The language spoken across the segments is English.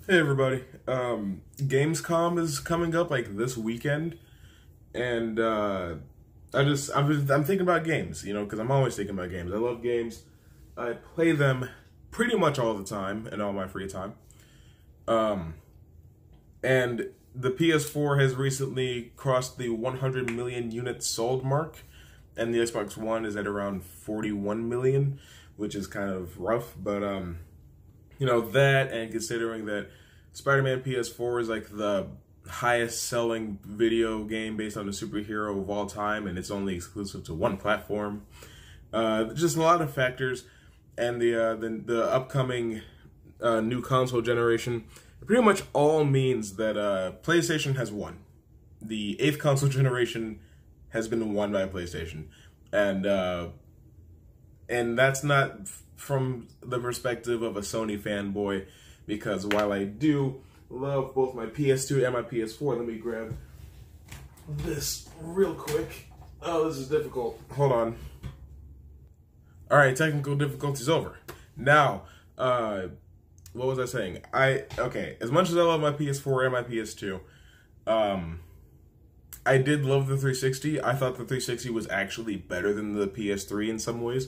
Hey everybody. Gamescom is coming up like this weekend, and I'm thinking about games, because I'm always thinking about games. I love games. I play them pretty much all the time in all my free time. Um, and the PS4 has recently crossed the 100 million units sold mark, and the Xbox One is at around 41 million, which is kind of rough, but that, and considering that Spider-Man PS4 is like the highest selling video game based on a superhero of all time, and it's only exclusive to one platform. Just a lot of factors, and the upcoming new console generation pretty much all means that PlayStation has won. The 8th console generation has been won by PlayStation, and that's not from the perspective of a Sony fanboy, because while I do love both my PS2 and my PS4, let me grab this real quick. Oh, this is difficult. Hold on. Alright, technical difficulties over. Now, what was I saying? As much as I love my PS4 and my PS2, I did love the 360. I thought the 360 was actually better than the PS3 in some ways.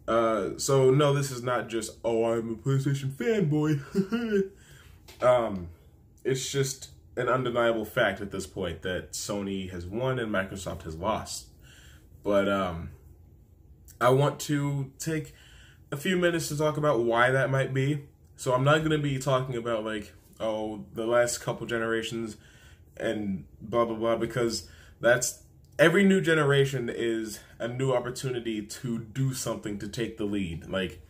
So no, this is not just, oh, I'm a PlayStation fanboy. It's just an undeniable fact at this point that Sony has won and Microsoft has lost. But I want to take a few minutes to talk about why that might be. So I'm not going to be talking about like, oh, the last couple generations and blah, blah, blah, because every new generation is a new opportunity to do something to take the lead. Like,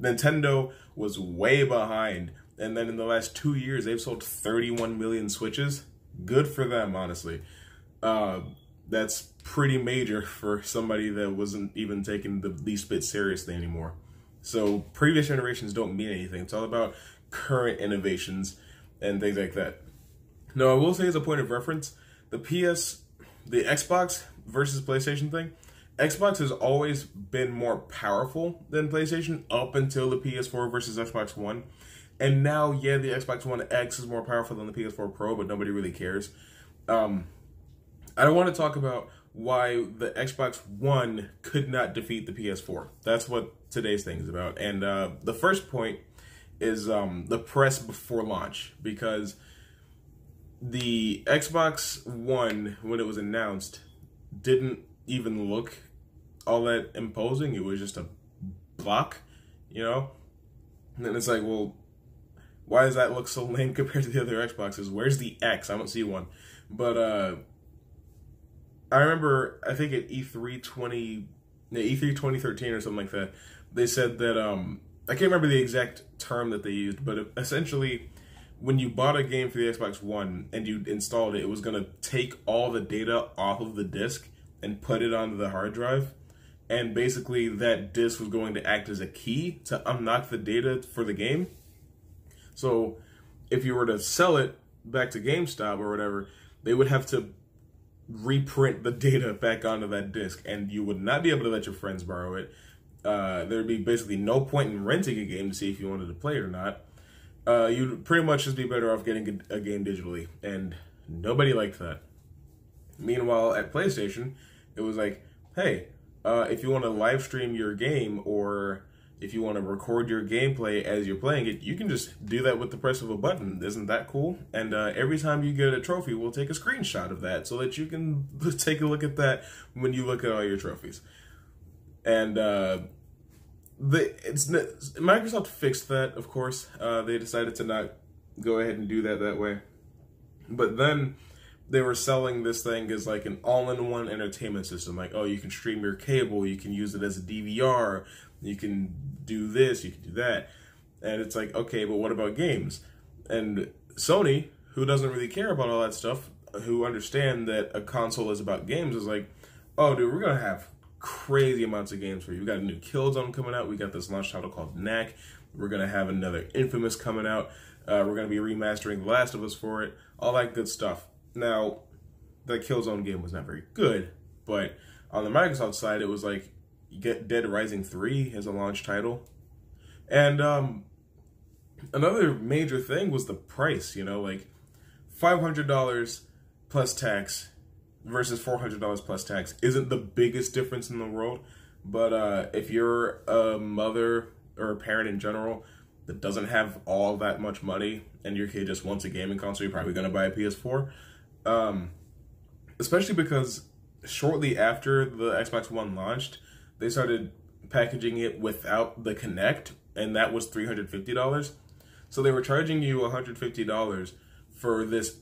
Nintendo was way behind, and then in the last 2 years, they've sold 31 million Switches. Good for them, honestly. That's pretty major for somebody that wasn't even taking the least bit seriously anymore. So previous generations don't mean anything. It's all about current innovations and things like that. Now, I will say as a point of reference, the Xbox versus PlayStation thing, Xbox has always been more powerful than PlayStation up until the PS4 versus Xbox One. And now, yeah, the Xbox One X is more powerful than the PS4 Pro, but nobody really cares. I don't want to talk about why the Xbox One could not defeat the PS4. That's what today's thing is about. And the first point is the press before launch, because the Xbox One, when it was announced, didn't even look all that imposing. It was just a block, And then it's like, well, why does that look so lame compared to the other Xboxes? Where's the X? I don't see one. But I remember, I think at E3 2013 or something like that, they said that, I can't remember the exact term that they used, but essentially, when you bought a game for the Xbox One and you installed it, it was going to take all the data off of the disc and put it onto the hard drive. And basically that disc was going to act as a key to unlock the data for the game. So if you were to sell it back to GameStop or whatever, they would have to reprint the data back onto that disc, and you would not be able to let your friends borrow it. There'd be basically no point in renting a game to see if you wanted to play it or not. You'd pretty much just be better off getting a game digitally, and nobody liked that. Meanwhile, at PlayStation, it was like, hey, if you want to live stream your game, or if you want to record your gameplay as you're playing it, you can just do that with the press of a button. Isn't that cool? And every time you get a trophy, we'll take a screenshot of that so that you can take a look at that when you look at all your trophies. And Microsoft fixed that, of course. They decided to not go ahead and do that way. But then they were selling this thing as like an all-in-one entertainment system. Like, oh, you can stream your cable, you can use it as a DVR, you can do this, you can do that. And it's like, okay, but what about games? And Sony, who doesn't really care about all that stuff, who understand that a console is about games, is like, oh, dude, we're going to have crazy amounts of games for you. We got a new Killzone coming out. We got this launch title called Knack. We're going to have another Infamous coming out. We're going to be remastering The Last of Us for it. All that good stuff. Now, the Killzone game was not very good, but on the Microsoft side, it was like, you get Dead Rising 3 as a launch title. And another major thing was the price, you know, like $500 plus tax versus $400 plus tax isn't the biggest difference in the world. But if you're a mother or a parent in general that doesn't have all that much money and your kid just wants a gaming console, you're probably going to buy a PS4. Especially because shortly after the Xbox One launched, they started packaging it without the Kinect, and that was $350. So they were charging you $150 for this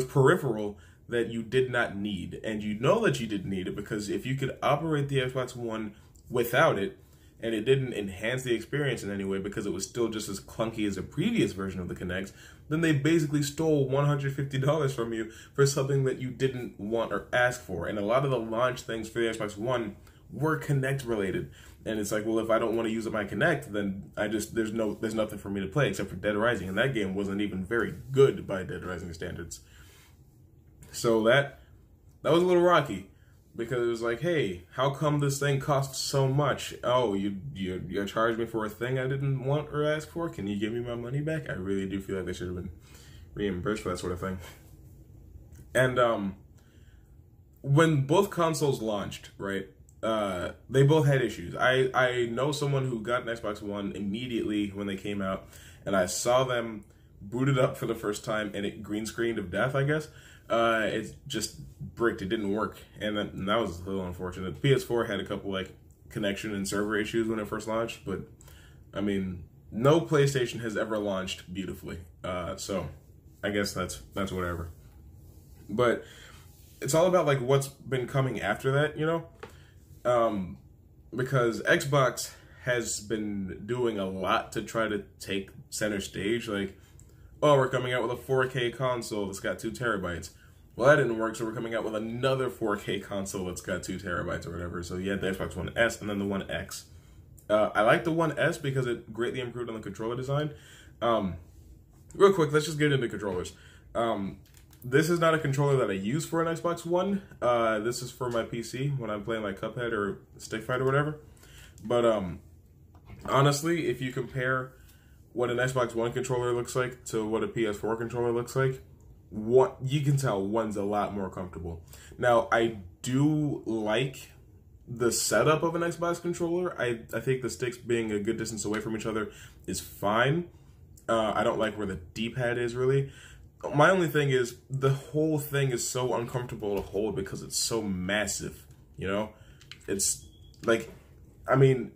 peripheral that you did not need, and you know that you didn't need it, because if you could operate the Xbox One without it, and it didn't enhance the experience in any way because it was still just as clunky as a previous version of the Kinect, then they basically stole $150 from you for something that you didn't want or ask for. And a lot of the launch things for the Xbox One were Kinect related. And it's like, well, if I don't want to use up my Kinect, then there's nothing for me to play except for Dead Rising. And that game wasn't even very good by Dead Rising standards. So that was a little rocky. Because it was like, hey, how come this thing costs so much? Oh, you charged me for a thing I didn't want or ask for? Can you give me my money back? I really do feel like they should have been reimbursed for that sort of thing. And when both consoles launched, right, they both had issues. I know someone who got an Xbox One immediately when they came out, and I saw them boot it up for the first time, and it green screened of death, I guess. It just bricked. It didn't work, and that was a little unfortunate. PS4 had a couple like connection and server issues when it first launched, but I mean, no PlayStation has ever launched beautifully. So I guess that's whatever. But it's all about like what's been coming after that, you know, because Xbox has been doing a lot to try to take center stage. Like, oh, we're coming out with a 4K console that's got 2 terabytes. Well, that didn't work, so we're coming out with another 4K console that's got 2 terabytes or whatever. So you had the Xbox One S and then the One X. I like the One S because it greatly improved on the controller design. Real quick, let's just get into controllers. This is not a controller that I use for an Xbox One. This is for my PC when I'm playing like Cuphead or Stick Fight or whatever. But honestly, if you compare what an Xbox One controller looks like to what a PS4 controller looks like, you can tell one's a lot more comfortable. Now, I do like the setup of an Xbox controller. I think the sticks being a good distance away from each other is fine. I don't like where the D-pad is, really. My only thing is, the whole thing is so uncomfortable to hold because it's so massive, you know? It's, like, I mean,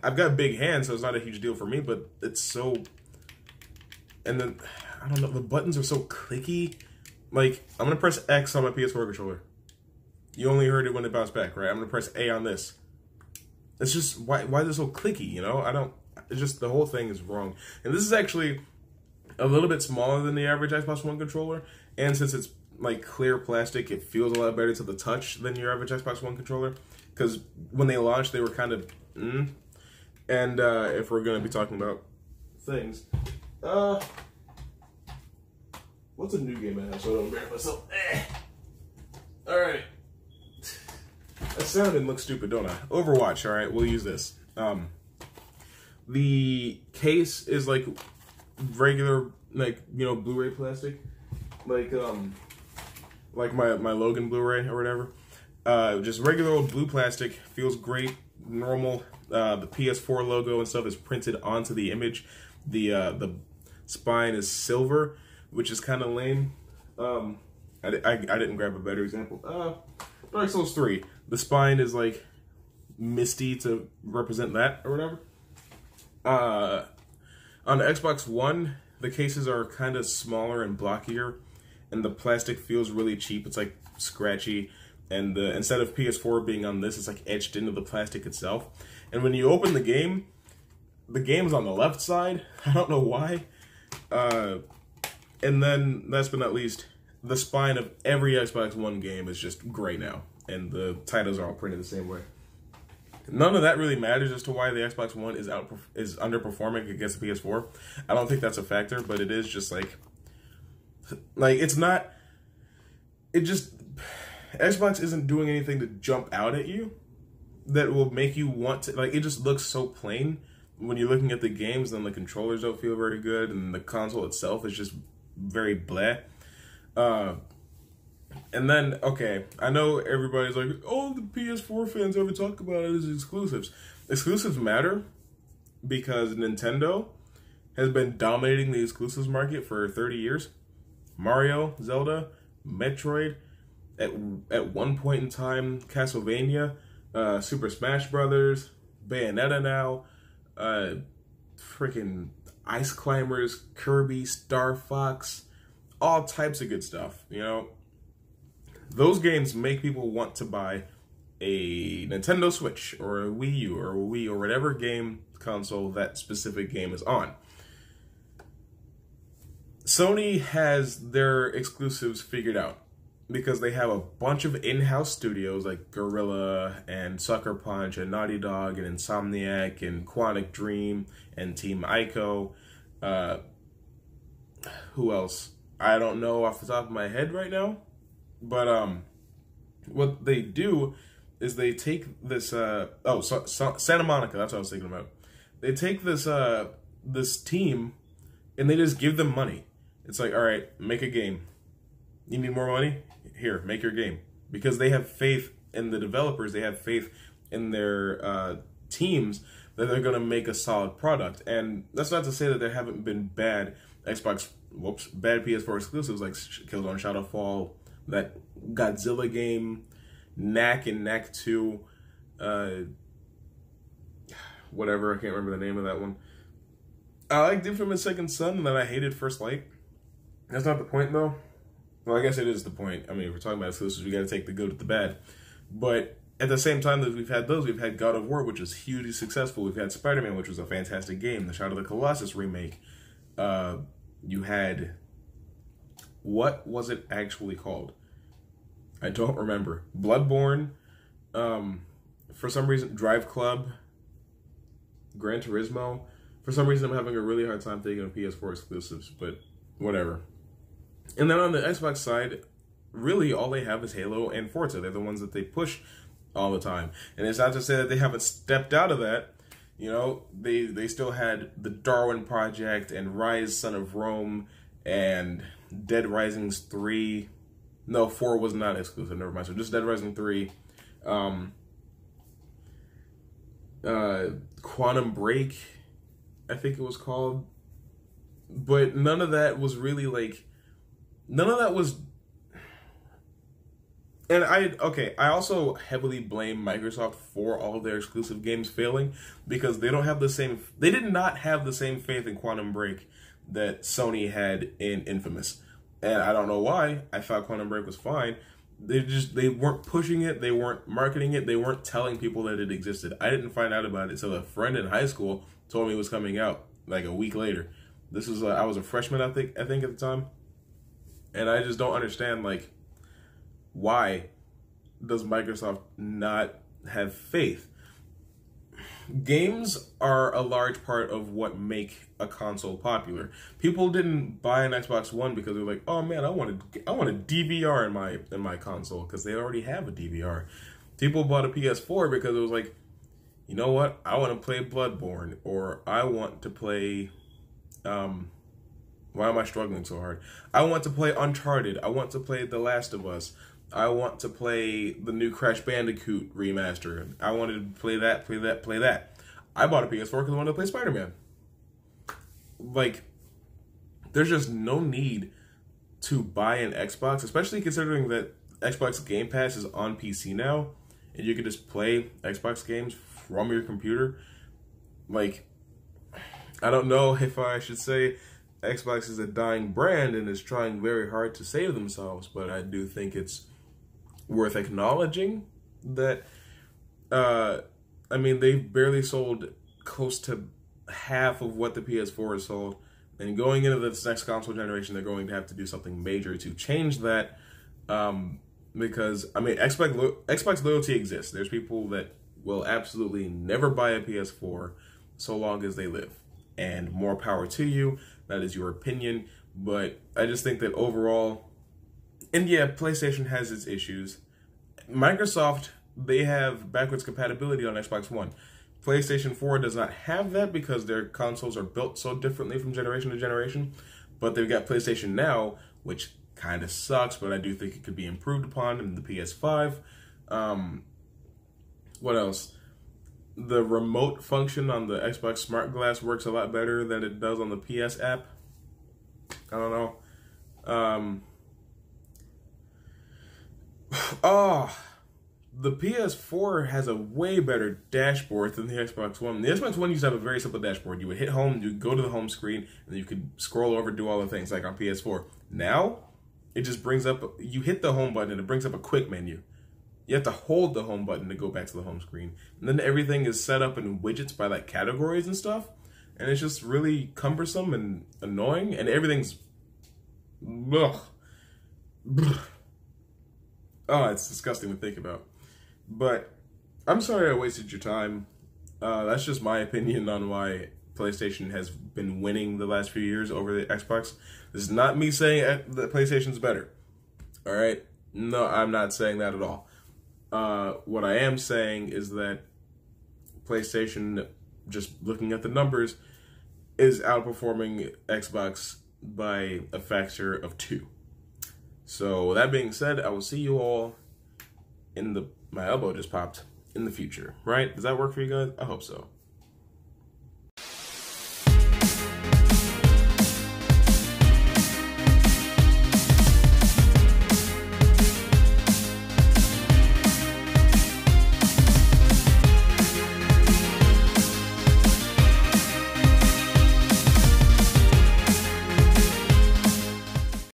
I've got big hands, so it's not a huge deal for me, but it's so... And then, I don't know, the buttons are so clicky. Like, I'm going to press X on my PS4 controller. You only heard it when it bounced back, right? I'm going to press A on this. It's just, why is it so clicky, you know? It's just, the whole thing is wrong. And this is actually a little bit smaller than the average Xbox One controller. And since it's, like, clear plastic, it feels a lot better to the touch than your average Xbox One controller. Because when they launched, they were kind of, And if we're going to be talking about things... what's a new game I have so I don't embarrass myself? Alright. I sound and look stupid, don't I? Overwatch, alright, we'll use this. The case is like regular, like, you know, Blu-ray plastic. Like my Logan Blu-ray or whatever. Just regular old blue plastic, feels great, normal. The PS4 logo and stuff is printed onto the image. The spine is silver, which is kind of lame. I didn't grab a better example. Dark Souls 3. The spine is like misty to represent that or whatever. On the Xbox One, the cases are kind of smaller and blockier, and the plastic feels really cheap. It's like scratchy, and instead of PS4 being on this, it's like etched into the plastic itself. And when you open the game's on the left side. I don't know why. And then, last but not least, the spine of every Xbox One game is just gray now, and the titles are all printed the same way. None of that really matters as to why the Xbox One is underperforming against the PS4. I don't think that's a factor, but it is just like it's not. It just Xbox isn't doing anything to jump out at you that will make you want to. Like, it just looks so plain when you're looking at the games, then the controllers don't feel very good, and the console itself is just very bleh. And then, okay, I know everybody's like, oh, the PS4 fans ever talk about it as exclusives. Exclusives matter because Nintendo has been dominating the exclusives market for 30 years. Mario, Zelda, Metroid, at one point in time, Castlevania, Super Smash Brothers, Bayonetta now, freaking Ice Climbers, Kirby, Star Fox, all types of good stuff, you know? Those games make people want to buy a Nintendo Switch or a Wii U or a Wii or whatever game console that specific game is on. Sony has their exclusives figured out because they have a bunch of in-house studios like Guerrilla and Sucker Punch and Naughty Dog and Insomniac and Quantic Dream and Team Ico. Who else? I don't know off the top of my head right now. But what they do is they take this Santa Monica, that's what I was thinking about. They take this this team and they just give them money. It's like, all right, make a game. You need more money? Here, make your game. Because they have faith in the developers, they have faith in their teams that they're going to make a solid product. And that's not to say that there haven't been bad bad PS4 exclusives like Killzone Shadowfall, that Godzilla game, Knack and Knack 2, whatever, I can't remember the name of that one. I liked Infamous Second Son, and then I hated First Light. That's not the point, though. Well, I guess it is the point. I mean, if we're talking about exclusives, we got to take the good with the bad. But at the same time that we've had those, we've had God of War, which was hugely successful. We've had Spider-Man, which was a fantastic game. The Shadow of the Colossus remake. You had... What was it actually called? I don't remember. Bloodborne. For some reason, Drive Club. Gran Turismo. For some reason, I'm having a really hard time thinking of PS4 exclusives, but whatever. And then on the Xbox side, really all they have is Halo and Forza. They're the ones that they push all the time. And it's not to say that they haven't stepped out of that. You know, they still had the Darwin Project and Rise, Son of Rome, and Dead Rising 3. No, 4 was not exclusive, never mind. So just Dead Rising 3. Quantum Break, I think it was called. But none of that was really like... None of that was... And I also heavily blame Microsoft for all of their exclusive games failing because they don't have the same... They did not have the same faith in Quantum Break that Sony had in Infamous. And I don't know why. I thought Quantum Break was fine. They weren't pushing it. They weren't marketing it. They weren't telling people that it existed. I didn't find out about it until a friend in high school told me it was coming out like a week later. This was I was a freshman, I think at the time. And I just don't understand, like, why does Microsoft not have faith? Games are a large part of what make a console popular. People didn't buy an Xbox One because they're like, "Oh man, I want a DVR in my console," because they already have a DVR. People bought a PS4 because it was like, you know what? I want to play Bloodborne, or I want to play. Why am I struggling so hard? I want to play Uncharted. I want to play The Last of Us. I want to play the new Crash Bandicoot remaster. I wanted to play that. I bought a PS4 because I wanted to play Spider-Man. Like, there's just no need to buy an Xbox, especially considering that Xbox Game Pass is on PC now, and you can just play Xbox games from your computer. Like, I don't know if I should say Xbox is a dying brand and is trying very hard to save themselves, but I do think it's worth acknowledging that, I mean, they've barely sold close to half of what the PS4 has sold, and going into this next console generation, they're going to have to do something major to change that, because, I mean, Xbox loyalty exists. There's people that will absolutely never buy a PS4 so long as they live, and more power to you. That is your opinion, but I just think that overall, and yeah, PlayStation has its issues. Microsoft, they have backwards compatibility on Xbox One. PlayStation 4 does not have that because their consoles are built so differently from generation to generation. But they've got PlayStation Now, which kind of sucks, but I do think it could be improved upon in the PS5. What else? The remote function on the Xbox Smart Glass works a lot better than it does on the PS app. I don't know. The PS4 has a way better dashboard than the Xbox One. The Xbox One used to have a very simple dashboard. You would hit home, you go to the home screen, and you could scroll over, do all the things like on PS4. Now, it just brings up, you hit the home button and it brings up a quick menu. You have to hold the home button to go back to the home screen. And then everything is set up in widgets by like categories and stuff. And it's just really cumbersome and annoying. And everything's... Ugh. Oh, it's disgusting to think about. But I'm sorry I wasted your time. That's just my opinion on why PlayStation has been winning the last few years over the Xbox. This is not me saying that PlayStation's better. All right? No, I'm not saying that at all. What I am saying is that PlayStation, just looking at the numbers, is outperforming Xbox by a factor of 2. So that being said, I will see you all in my elbow just popped, in the future, right? Does that work for you guys? I hope so.